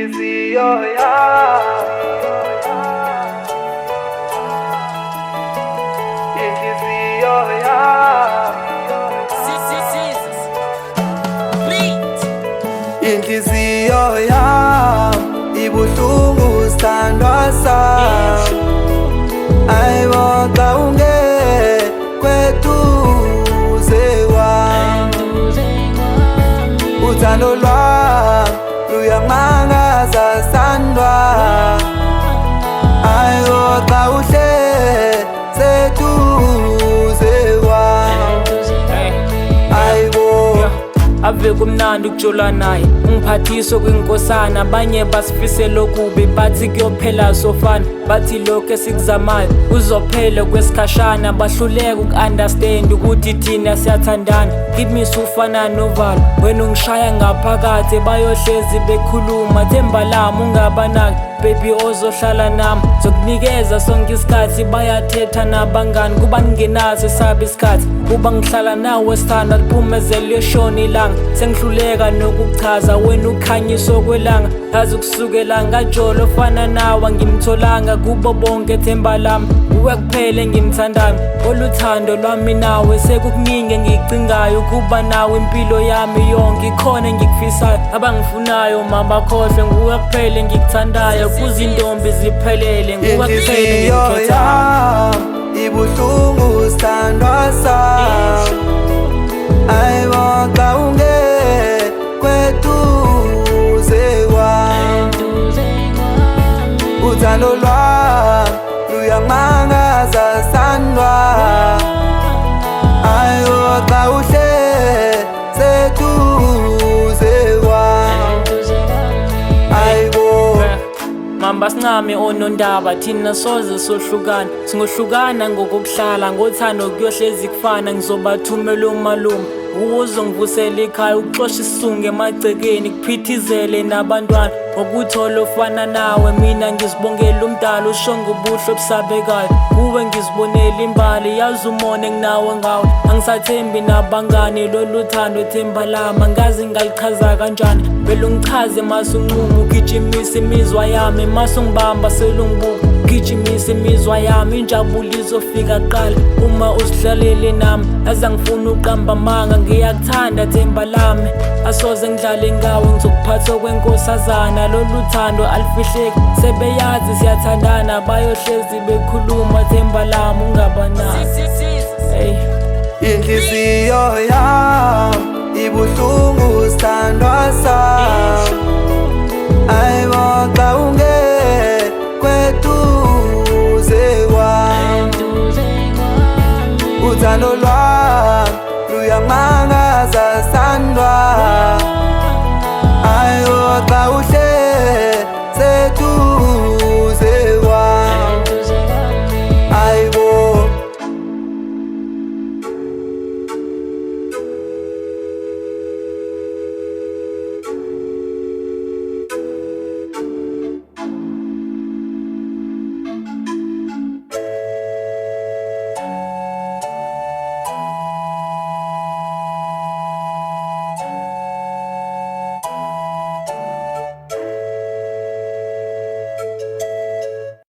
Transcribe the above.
Inhliziyo yami, inhliziyo yami, inhliziyo yami ibuhlungu sithandwa sami. Ayibo xa ungekweduze kwami, uthando lwami luyangimangaza sithandwa. Ayibo xa uhlezi kwami, ayibo ave kumnandi ukujola naye, ungiphathiso kwinkosana. Abanye basifisela okubi, bathi kuyophela sofana. Bathi lokhu esikuzamayo uzophela kwesikhashana. Bahluleka uku-understand ukuthi thina siyathandana. Ngimisa ufana novalo, wena ungishaya ngaphakathi. Bayohlezi bekhuluma, themba lami ungabanaki. Baby ozohlala nami, zokunikeza sonke isikhathi. Bayathetha nabangani, kuba ngingenaso esaba isikhathi. Kuba ngihlala nawe sithanda, liphumezele yoshona ilanga. Sengihluleka nokuchaza, wena ukhanyiso kwelanga. Yazi ukusukela ngajolo ofana nawe ngimtholanga. Kubo bonke themba lami, uwe kuphela engimthandayo. Oluthando lwami nawe sekukuningi engicingayo. Kuba nawe impilo yami yonke, ikhona engikufisayo. Abangifunayo mabakhohlwe, nguwe kuphela engikuthandayo. Kuzintombi ziphelele, nguwe kuphela engikhethayo. Inhliziyo yami ibuhlungu sithandwa sami. Ayibo xa ungekweduze kwami, uthando lwami luyangimangaza sithandwa. Ayibo xa uhlezi kwami, ayibo Mamba sincame onondaba, thina soze sohlukana. Singohlukana ngokukuhlala, ngothando kuyohlezi kufana. Ngizobathumela umalume, uzongivusela ekhaya. Ukuxosha isizungu emagcekeni, kuphithizele nabantwana. Ngokuthola ofana nawe, mina ngizibongela umdala. Ushonga ubuhle obusabekayo, kuwe ngizibonela imbali. Yazi umona enginawe ngawe, angisathembi nabangani. Lolu thando themba lami, angazi ngalichaza kanjani. Vele ungichaze mase unqume, ugijimisa imizwa yami. Mase ungibamba selungibuka, ugijimisa imizwa yami. Injabulo izofika kuqala uma uzihlalele nami. Yazi angifuni uqamba amanga, ngiyakuthanda themba lami. Asoze ngidlale ngawe, ngizokuphatha kwenkosazana. Lolu thando alifihleki, sebeyazi siyathandana. Bayohlezi bekhuluma themba lami ungabanaki. Hey. Inhliziyo yami ibuhlungu sithandwa sami. Ayibo xa